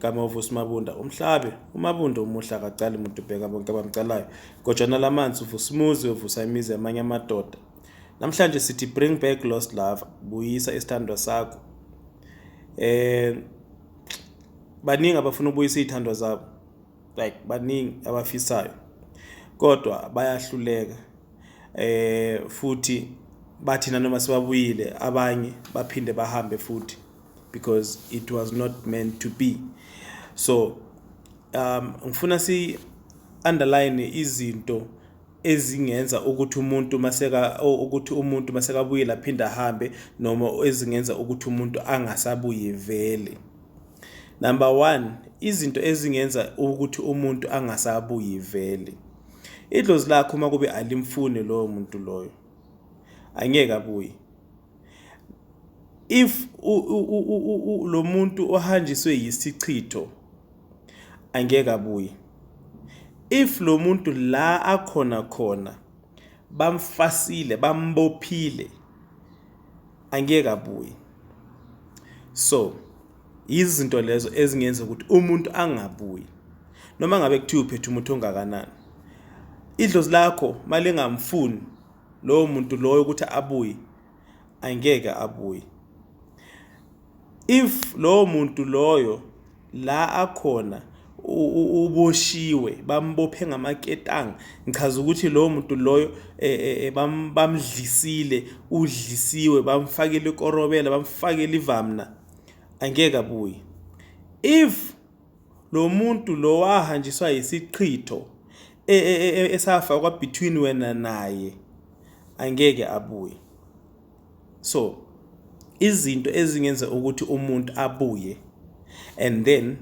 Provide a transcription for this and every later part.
igama Vusi Mabunda umhlabe uMabunda umuhla akacala umuntu ubheka bonke abamcalayo gojana lamanzi uvusimuzi uvusa imizi amanye amadoda. Namhlanje sithi bring back lost love, buyisa isithandwa sakho. Baningi abafuna ukubuyisa izithandwa zabo, like baningi abafisayo kodwa bayahluleka. Futhi bathi noma sibabuyile abanye baphinde bahambe futhi because it was not meant to be. So ngifuna si underline izinto ezingenza ukuthi umuntu maseka buyile aphinda ahambe noma ezingenza ukuthi umuntu angasabuyi vele. Number 1, izinto ezingenza ukuthi umuntu angasabuyi vele. Idlozi lakho uma kube alimfuni lowo muntu loyo angeke abuye. If lo muntu ohanjiswe yisichitho angeke abuye. If lo muntu la akhona bamfasile bambophile angeke abuye. So izinto lezo ezingenza ukuthi umuntu angabuyi noma ngabe kuthiwa uphethe umuntu ongakanani. Idlozi lakho malingamfuni lowo muntu loyo ukuthi abuye angeke abuye. If lowo muntu loyo la akhona uboshiwe bambophe ngamaketanga ngichaza ukuthi lowo muntu loyo bamdlisile udlisiwe bamfakela ikorobela bamfakela ivamna angeke abuye. If lo muntu lo wahanjiswa yisiqhitho esafakwa between wena naye angeke abuye. So izinto ezingenza ukuthi umuntu abuye and then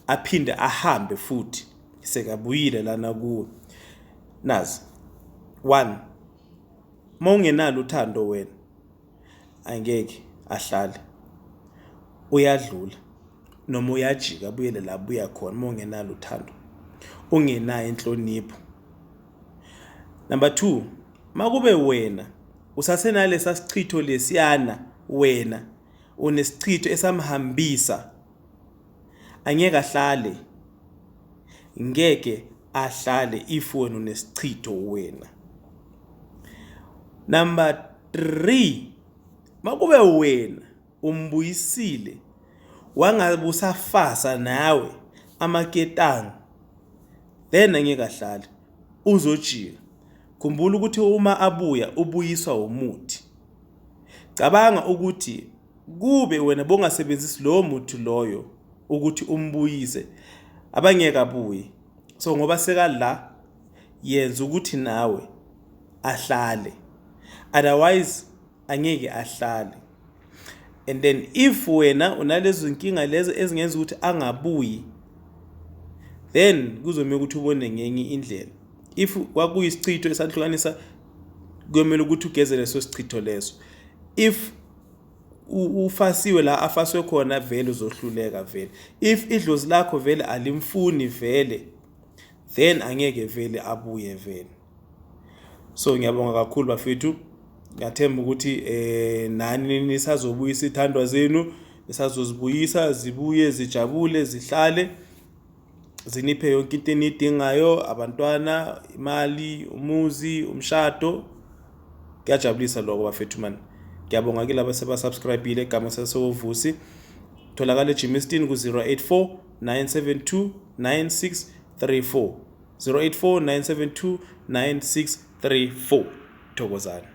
aphinde ahambe futhi sekabuyile lana kuwe nazi. 1, mawungenalo uthando wena angeke ahlale, uyadlula noma uyajika abuyele la buya khona mawungenalo uthando, ungenayo inhlonipho. Number 2, makube wena usasenalesa sichitho lesiyana, wena unesichitho esamhambisa angeke ahlale, ngeke ahlale if wena unesichitho wena. Number 3, makube wena umbuyisile wangabusafasa nawe amaketanga then angeke ahlale uzojika. Khumbula ukuthi uma abuya ubuyiswa umuthi. Cabanga ukuthi kube wena bongasebenzisi lo muntu loyo ukuthi umbuyise abangeke abuye. So ngoba seka la yenza ukuthi nawe ahlale, otherwise angeke ahlale. And then if wena unalezo inkinga lezo ezingenza ukuthi angabuyi then kuzomela ukuthi ubone ngenye indlela. If kwakuyisichitho esahlukanisa kuyomela ukuthi ugezele leso sichitho leso. If ufasiwe la afaswe khona vele uzohluleka vele. If idlozi lakho vele alimfuni vele then angeke vele abuye vele. So ngiyabonga kakhulu bafethu. Ngiyathemba ukuthi nani nisazobuyisa izithandwa zenu, nisazozibuyisa zibuye zijabule zihlale ziniphe yonke into enidingayo, abantwana, imali, umuzi, umshado. Kuyajabulisa lokho bafethu man. Ngiyabonga ke laba sebasubscribeile igama sesovusi. Tholakala eGymiston ku 084 972 9634 084 972 9634. Thokozani.